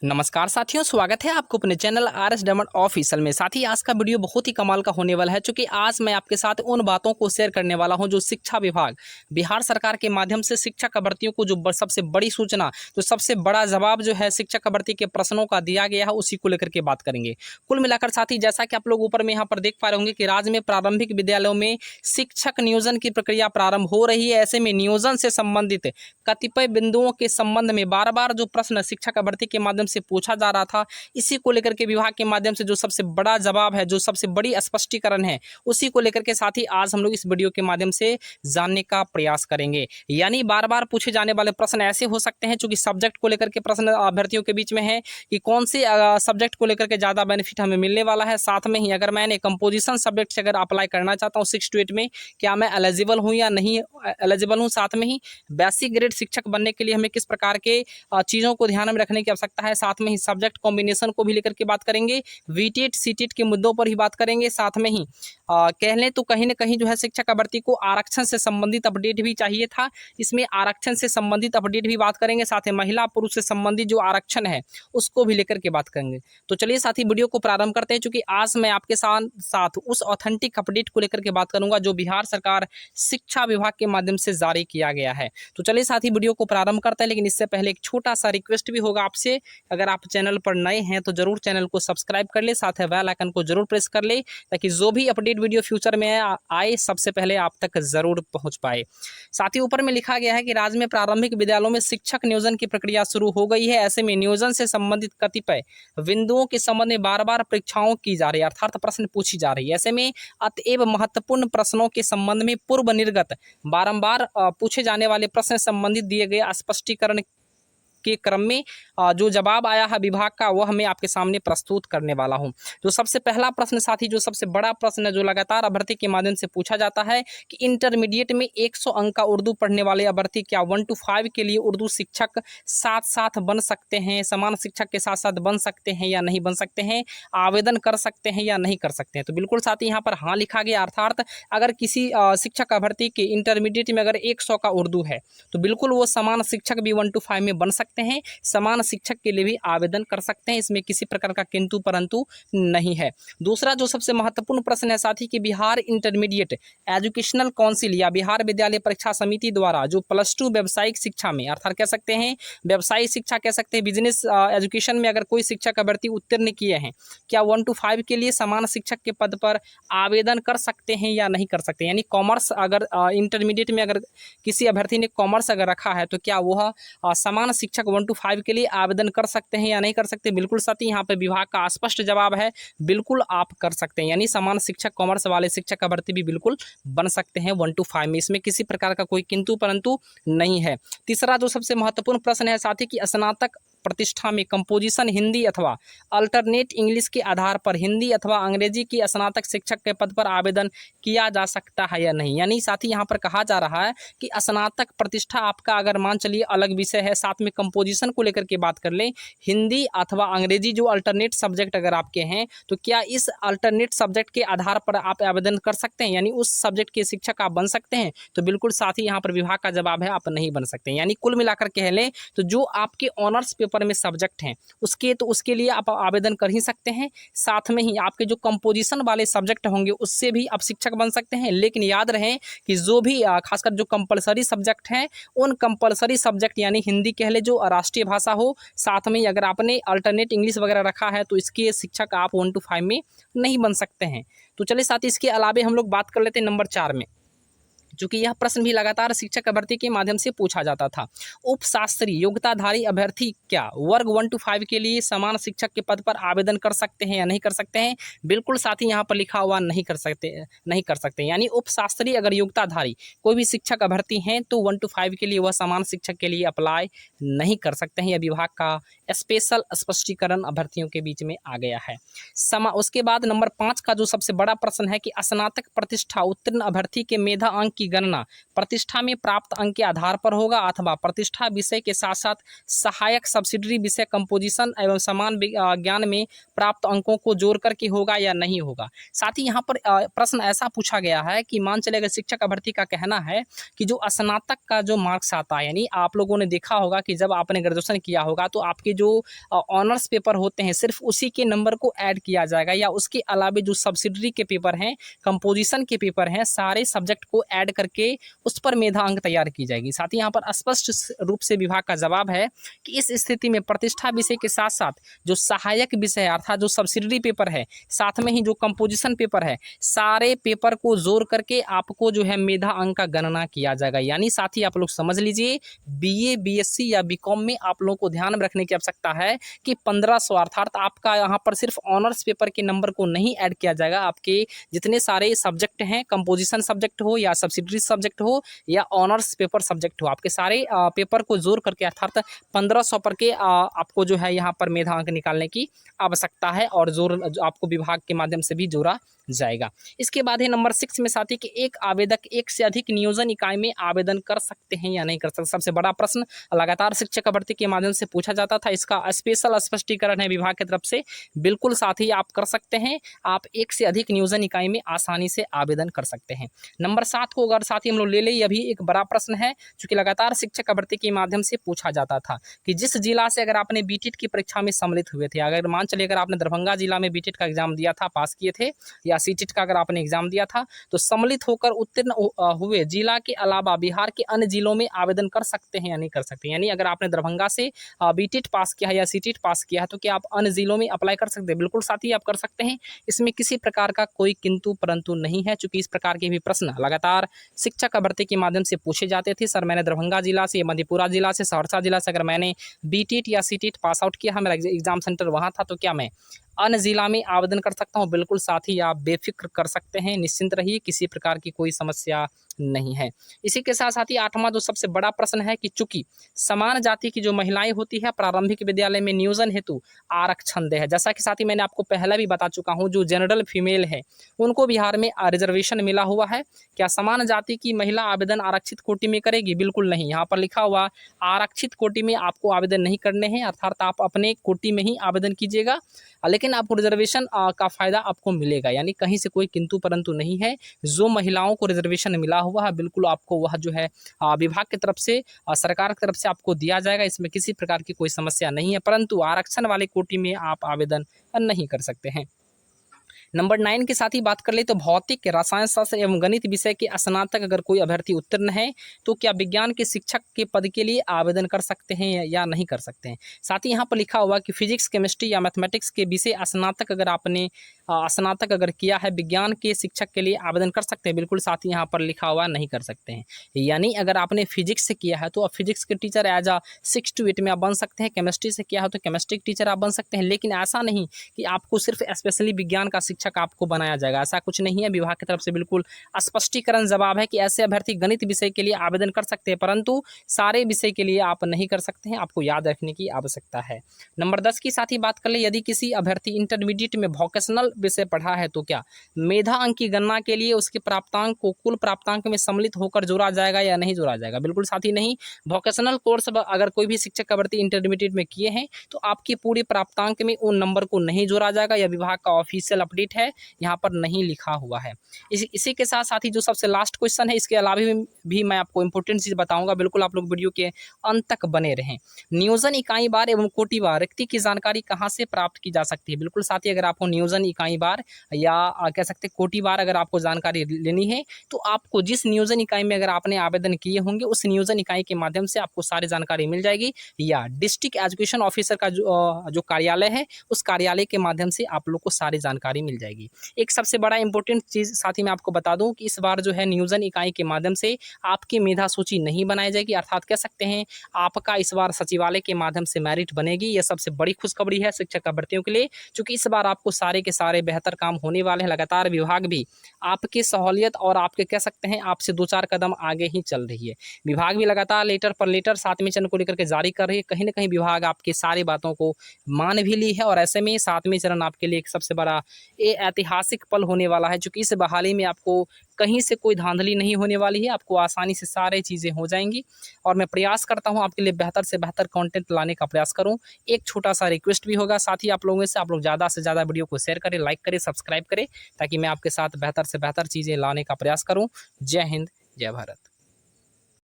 नमस्कार साथियों, स्वागत है आपको अपने चैनल आर.एस. डायमंड ऑफिशियल में। साथ ही आज का वीडियो बहुत ही कमाल का होने वाला है, क्योंकि आज मैं आपके साथ उन बातों को शेयर करने वाला हूं जो शिक्षा विभाग बिहार सरकार के माध्यम से शिक्षक भर्तियों को जो सबसे बड़ी सूचना, जो सबसे बड़ा जवाब जो है शिक्षक भर्ती के प्रश्नों का दिया गया है, उसी को लेकर के बात करेंगे। कुल मिलाकर साथी, जैसा कि आप लोग ऊपर में यहाँ पर देख पा रहे होंगे कि राज्य में प्रारंभिक विद्यालयों में शिक्षक नियोजन की प्रक्रिया प्रारंभ हो रही है। ऐसे में नियोजन से संबंधित कतिपय बिंदुओं के संबंध में बार बार जो प्रश्न शिक्षक भर्ती के माध्यम से पूछा जा रहा था, इसी को लेकर के विभाग के माध्यम से जो सबसे बड़ा जवाब है, जो सबसे बड़ी स्पष्टीकरण है, उसी को लेकर के साथ ही आज हम लोग इस वीडियो के माध्यम से जानने का प्रयास करेंगे। यानी बार बार पूछे जाने वाले प्रश्न ऐसे हो सकते हैं, चूंकि सब्जेक्ट को लेकर के प्रश्न अभ्यर्थियों के बीच में है कि कौन से सब्जेक्ट को लेकर के ज़्यादा बेनिफिट हमें मिलने वाला है। साथ में ही अगर मैंने कंपोजिशन सब्जेक्ट से अगर अप्लाई करना चाहता हूँ 6 to 8 में, क्या मैं एलिजिबल हूँ या नहीं एलिजिबल हूँ। साथ में ही बेसिक ग्रेड शिक्षक बनने के लिए हमें किस प्रकार के चीज़ों को ध्यान में रखने की आवश्यकता है। साथ में ही सब्जेक्ट कॉम्बिनेशन को भी लेकर के बात करेंगे, वीटेट सीटेट के मुद्दों पर ही बात करेंगे। साथ में ही कह लें तो कहीं ना कहीं जो है शिक्षक भर्ती को आरक्षण से संबंधित अपडेट भी चाहिए था, इसमें आरक्षण से संबंधित अपडेट भी बात करेंगे। साथ ही महिला पुरुष से संबंधित जो आरक्षण है उसको भी लेकर के बात करेंगे। तो चलिए साथी, वीडियो को प्रारंभ करते हैं, चूंकि आज मैं आपके साथ उस ऑथेंटिक अपडेट को लेकर के बात करूंगा जो बिहार सरकार शिक्षा विभाग के माध्यम से जारी किया गया है। तो चलिए साथी, वीडियो को प्रारंभ करते हैं, लेकिन इससे पहले एक छोटा सा रिक्वेस्ट भी होगा आपसे। अगर आप चैनल पर नए हैं तो जरूर चैनल को सब्सक्राइब कर ले, साथ ही बेल आइकन को जरूर प्रेस कर ले, ताकि जो भी अपडेट वीडियो फ्यूचर में आए सबसे पहले आप तक जरूर पहुंच पाए। साथ ही ऊपर में लिखा गया है कि राज्य में प्रारंभिक विद्यालयों में शिक्षक नियोजन की प्रक्रिया शुरू हो गई है। ऐसे में नियोजन से संबंधित कतिपय बिंदुओं के संबंध में बार बार परीक्षाओं की जा रही है, अर्थात प्रश्न पूछी जा रही है। ऐसे में अतएव महत्वपूर्ण प्रश्नों के संबंध में पूर्व निर्गत बारंबार पूछे जाने वाले प्रश्न संबंधित दिए गए स्पष्टीकरण के क्रम में जो जवाब आया है विभाग का, वह मैं आपके सामने प्रस्तुत करने वाला हूं। जो सबसे पहला प्रश्न साथी, जो सबसे बड़ा प्रश्न है, जो लगातार अभ्यर्थी के माध्यम से पूछा जाता है कि इंटरमीडिएट में 100 अंक का उर्दू पढ़ने वाले अभ्यर्थी क्या 1 to 5 के लिए उर्दू शिक्षक साथ साथ बन सकते हैं, समान शिक्षक के साथ साथ बन सकते हैं या नहीं बन सकते हैं, आवेदन कर सकते हैं या नहीं कर सकते हैं। तो बिल्कुल साथी, यहाँ पर हाँ लिखा गया, अर्थात अगर किसी शिक्षक अभ्यर्थी के इंटरमीडिएट में अगर 100 का उर्दू है तो बिल्कुल वो समान शिक्षक भी 1 to 5 में बन सकते हैं, समान शिक्षक के लिए भी आवेदन कर सकते हैं। इसमें किसी प्रकार का किंतु परंतु नहीं है। दूसरा जो सबसे महत्वपूर्ण प्रश्न है साथी कि बिहार इंटरमीडिएट एजुकेशनल काउंसिल या बिहार विद्यालय परीक्षा समिति द्वारा जो +2 व्यावसायिक शिक्षा में, अर्थात कह सकते हैं व्यवसायिक शिक्षा, कह सकते हैं बिजनेस एजुकेशन में अगर कोई शिक्षक अभ्यर्थी उत्तीर्ण किए हैं, क्या 1 to 5 के लिए समान शिक्षक के पद पर आवेदन कर सकते हैं या नहीं कर सकते। यानी कॉमर्स अगर इंटरमीडिएट में अगर किसी अभ्यर्थी ने कॉमर्स अगर रखा है तो क्या वह समान शिक्षक 1 to 5 के लिए आवेदन कर सकते हैं या नहीं कर सकते। बिल्कुल साथी, यहाँ पे विभाग का स्पष्ट जवाब है, बिल्कुल आप कर सकते हैं। यानी समान शिक्षक कॉमर्स वाले शिक्षक अभ्यर्थी भी बिल्कुल बन सकते हैं 1 to 5 में, इसमें किसी प्रकार का कोई किंतु परंतु नहीं है। तीसरा जो सबसे महत्वपूर्ण प्रश्न है साथी कि स्नातक प्रतिष्ठा में कंपोजिशन हिंदी अथवा अल्टरनेट इंग्लिश के आधार पर हिंदी अथवा अंग्रेजी की स्नातक शिक्षक के पद पर आवेदन किया जा सकता है या नहीं। यानी साथी, यहाँ पर कहा जा रहा है कि स्नातक प्रतिष्ठा आपका अगर मान चलिए अलग विषय है, साथ में कंपोजिशन को लेकर के बात कर लें, हिंदी अथवा अंग्रेजी जो अल्टरनेट सब्जेक्ट अगर आपके हैं, तो क्या इस अल्टरनेट सब्जेक्ट के आधार पर आप आवेदन कर सकते हैं, यानी उस सब्जेक्ट के शिक्षक आप बन सकते हैं। तो बिल्कुल साथी, यहाँ पर विभाग का जवाब है आप नहीं बन सकते। यानी कुल मिलाकर कह लें तो जो आपके ऑनर्स पेपर में सब्जेक्ट हैं उसके लिए आप आवेदन कर ही सकते हैं। साथ में ही आपके जो कंपोजिशन वाले सब्जेक्ट होंगे उससे भी आप शिक्षक बन सकते हैं। लेकिन याद रहे कि जो भी खासकर जो कंपलसरी सब्जेक्ट हैं, उन कंपलसरी सब्जेक्ट यानी हिंदी कह ले जो राष्ट्रीय भाषा हो, साथ में अगर आपने अल्टरनेट इंग्लिश वगैरह रखा है तो इसके शिक्षक आप 1 to 5 में नहीं बन सकते हैं। तो चलिए साथ ही इसके अलावा हम लोग बात कर लेते हैं नंबर 4 में, चूंकि यह प्रश्न भी लगातार शिक्षक भर्ती के माध्यम से पूछा जाता था। उपशास्त्री योग्यताधारी अभ्यर्थी क्या वर्ग 1 to 5 के लिए समान शिक्षक के पद पर आवेदन कर सकते हैं या नहीं कर सकते हैं। बिल्कुल साथी, यहाँ पर लिखा हुआ नहीं कर सकते। यानी उपशास्त्री अगर योग्यताधारी कोई भी शिक्षक अभ्यर्थी हैं तो 1 to 5 के लिए वह समान शिक्षक के लिए अप्लाई नहीं कर सकते हैं। यह विभाग का स्पेशल स्पष्टीकरण अभ्यर्थियों के बीच में आ गया है। उसके बाद नंबर 5 का जो सबसे बड़ा प्रश्न है कि स्नातक प्रतिष्ठा उत्तीर्ण अभ्यर्थी के मेधा अंक की गणना प्रतिष्ठा में प्राप्त अंक के आधार पर होगा अथवा प्रतिष्ठा विषय के साथ साथ सहायक सब्सिडरी विषय कंपोजिशन एवं समान ज्ञान में प्राप्त अंकों को जोड़ करके होगा या नहीं होगा। साथ ही यहाँ पर प्रश्न ऐसा पूछा गया है कि मान चले अगर शिक्षक अभ्यर्थी का कहना है कि जो स्नातक का जो मार्क्स आता है, यानी आप लोगों ने देखा होगा कि जब आपने ग्रेजुएशन किया होगा तो आपके जो ऑनर्स पेपर होते हैं सिर्फ उसी के नंबर को ऐड किया जाएगा, या उसके अलावा जो सब्सिडरी के पेपर हैं, कंपोजिशन के पेपर हैं, सारे सब्जेक्ट को ऐड करके उस पर मेधा अंक तैयार की जाएगी। साथ ही यहाँ पर स्पष्ट रूप से विभाग का जवाब है कि इस स्थिति में प्रतिष्ठा विषय के साथ साथ जो सहायक विषय है अर्थात जो सब्सिडरी पेपर है, साथ में ही जो कंपोजिशन पेपर है, सारे पेपर को जोड़ करके आपको जो है मेधा अंक का गणना किया जाएगा। यानी साथ ही आप लोग समझ लीजिए बीए, बीएससी या बीकॉम में आप लोगों को ध्यान में रखने की आवश्यकता है कि 1500 अर्थात आपका यहाँ पर सिर्फ ऑनर्स पेपर के नंबर को नहीं ऐड किया जाएगा, आपके जितने सारे सब्जेक्ट हैं, कंपोजिशन सब्जेक्ट हो या सब्सिडरी सब्जेक्ट हो या ऑनर्स पेपर सब्जेक्ट हो, आपके सारे पेपर को जोड़ करके अर्थात 1500 पर के आपको जो है यहाँ पर मेधा अंक निकालने की आवश्यकता है और जोड़ आपको विभाग के माध्यम से भी जोड़ा जाएगा। इसके बाद है नंबर 6 में साथी कि एक आवेदक एक से अधिक नियोजन इकाई में आवेदन कर सकते हैं या नहीं कर सकते। सबसे बड़ा प्रश्न लगातार शिक्षक भर्ती के माध्यम से पूछा जाता था, इसका स्पेशल स्पष्टीकरण है विभाग की तरफ से। बिल्कुल साथी आप कर सकते हैं, आप एक से अधिक नियोजन इकाई में आसानी से आवेदन कर सकते हैं। नंबर 7 को अगर साथी हम लोग ले लें, यह भी एक बड़ा प्रश्न है क्योंकि लगातार शिक्षक भर्ती के माध्यम से पूछा जाता था कि जिस जिला से अगर आपने बीटेट की परीक्षा में सम्मिलित हुए थे, अगर मान चलिए अगर आपने दरभंगा जिला में बीटेट का एग्जाम दिया था, पास किए थे, या सीटेट का अगर आपने एग्जाम दिया था, तो सम्मिलित होकर उत्तीर्ण हुए जिला के अलावा बिहार के अन्य जिलों में आवेदन कर सकते हैं या नहीं कर सकते। यानी अगर आपने दरभंगा से बीटेट पास किया है या सीटेट पास किया है तो क्या आप अन्य जिलों में अप्लाई कर सकते हैं? बिल्कुल साथी आप कर सकते हैं, इसमें किसी प्रकार का कोई किंतु परंतु नहीं है, चूंकि इस प्रकार के भी प्रश्न लगातार शिक्षक भर्ती के माध्यम से पूछे जाते थे। सर मैंने दरभंगा जिला से, मधेपुरा जिला से, सहरसा जिला से अगर मैंने बीटेट या सीटेट पास आउट किया है, मेरा एग्जाम सेंटर वहाँ था, तो क्या मैं अन्य जिला में आवेदन कर सकता हूं? बिल्कुल साथी आप बेफिक्र कर सकते हैं, निश्चिंत रहिए, किसी प्रकार की कोई समस्या नहीं है। इसी के साथ साथ ही 8वां जो सबसे बड़ा प्रश्न है कि चूंकि समान जाति की जो महिलाएं होती है प्रारंभिक विद्यालय में नियोजन हेतु आरक्षण दे है, जैसा कि साथी मैंने आपको पहले भी बता चुका हूं, जो जनरल फीमेल है उनको बिहार में रिजर्वेशन मिला हुआ है। क्या समान जाति की महिला आवेदन आरक्षित कोटि में करेगी? बिल्कुल नहीं। यहाँ पर लिखा हुआ आरक्षित कोटि में आपको आवेदन नहीं करने हैं, अर्थात आप अपने कोटि में ही आवेदन कीजिएगा, लेकिन आपको रिजर्वेशन का फायदा आपको मिलेगा। यानी कहीं से कोई किंतु परंतु नहीं है। जो महिलाओं को रिजर्वेशन मिला हुआ है बिल्कुल आपको वह जो है विभाग की तरफ से, सरकार की तरफ से आपको दिया जाएगा, इसमें किसी प्रकार की कोई समस्या नहीं है। परंतु आरक्षण वाले कोटि में आप आवेदन नहीं कर सकते हैं। नंबर 9 के साथ ही बात कर ले तो भौतिक, रसायन शास्त्र एवं गणित विषय के स्नातक अगर कोई अभ्यर्थी उत्तीर्ण है तो क्या विज्ञान के शिक्षक के पद के लिए आवेदन कर सकते हैं या नहीं कर सकते हैं। साथ ही यहाँ पर लिखा हुआ कि फिजिक्स, केमिस्ट्री या मैथमेटिक्स के विषय स्नातक अगर आपने स्नातक अगर किया है, विज्ञान के शिक्षक के लिए आवेदन कर सकते हैं। बिल्कुल साथ ही यहाँ पर लिखा हुआ नहीं कर सकते हैं। यानी अगर आपने फिजिक्स से किया है तो आप फिजिक्स के टीचर एज 6 to 8 में आप बन सकते हैं, केमिस्ट्री से किया है तो केमिस्ट्री के टीचर आप बन सकते हैं, लेकिन ऐसा नहीं कि आपको सिर्फ स्पेशली विज्ञान का शिक्षक आपको बनाया जाएगा, ऐसा कुछ नहीं है। विभाग की तरफ से बिल्कुल स्पष्टीकरण जवाब है कि ऐसे अभ्यर्थी गणित विषय के लिए आवेदन कर सकते हैं, परंतु सारे विषय के लिए आप नहीं कर सकते हैं, आपको याद रखने की आवश्यकता है। नंबर 10 की साथ ही बात कर ले, यदि किसी अभ्यर्थी इंटरमीडिएट में वोकेशनल विषय पढ़ा है तो क्या मेधा अंक की गणना के लिए उसके प्राप्तांक को कुल प्राप्तांक में सम्मिलित होकर जोड़ा जाएगा या नहीं जोड़ा जाएगा? बिल्कुल साथी नहीं। वोकेशनल कोर्स अगर कोई भी शिक्षक अभ्यर्थी इंटरमीडिएट में किए हैं तो आपके पूरे प्राप्तांक में उन नंबर को नहीं जोड़ा जाएगा, यह विभाग का ऑफिशियल अपडेट है, यहाँ पर नहीं लिखा हुआ है। इसी के साथ साथ ही जो सबसे लास्ट क्वेश्चन है, इसके अलावा भी मैं आपको इंपॉर्टेंट चीज बताऊंगा, बिल्कुल आप लोग वीडियो के अंत तक बने रहें। नियोजन इकाई बार एवं कोटि बार रिक्ति की जानकारी कहाँ से प्राप्त की जा सकती है? बिल्कुल साथी अगर आपको नियोजन इकाई बार या कह सकते हैं कोटि बार अगर आपको जानकारी लेनी है तो आपको जिस नियोजन इकाई में अगर आपने आवेदन किए होंगे उस नियोजन इकाई के माध्यम से आपको सारी जानकारी मिल जाएगी, या डिस्ट्रिक्ट एजुकेशन ऑफिसर का जो कार्यालय है उस कार्यालय के माध्यम से आप लोग को सारी जानकारी मिल जाएगी। एक सबसे बड़ा इंपॉर्टेंट चीज साथ ही मैं आपको बता दूं कि इस बार जो है नियोजन इकाई के माध्यम से आपकी मेधा सूची नहीं बनाई जाएगी, अर्थात कह सकते हैं आपका इस बार सचिवालय के माध्यम से मेरिट बनेगी। यह सबसे बड़ी खुशखबरी है शिक्षक अभ्यर्थियों के लिए, क्योंकि इस बार आपको सारे के सारे बेहतर काम होने वाले हैं। लगातार विभाग भी आपकी सहूलियत और आपके कह सकते हैं आपसे 2-4 कदम आगे ही चल रही है। विभाग भी लगातार लेटर पर लेटर 7वें चरण को लेकर के जारी कर रही है। कहीं ना कहीं विभाग आपकी सारी बातों को मान भी ली है, और ऐसे में 7वें चरण आपके लिए एक सबसे बड़ा ऐतिहासिक पल होने वाला है, क्योंकि इस बहाली में आपको कहीं से कोई धांधली नहीं होने वाली है, आपको आसानी से सारी चीज़ें हो जाएंगी। और मैं प्रयास करता हूँ आपके लिए बेहतर से बेहतर कंटेंट लाने का प्रयास करूँ। एक छोटा सा रिक्वेस्ट भी होगा साथ ही आप लोगों से, आप लोग ज़्यादा से ज़्यादा वीडियो को शेयर करें, लाइक करें, सब्सक्राइब करें, ताकि मैं आपके साथ बेहतर से बेहतर चीज़ें लाने का प्रयास करूँ। जय हिंद, जय भारत।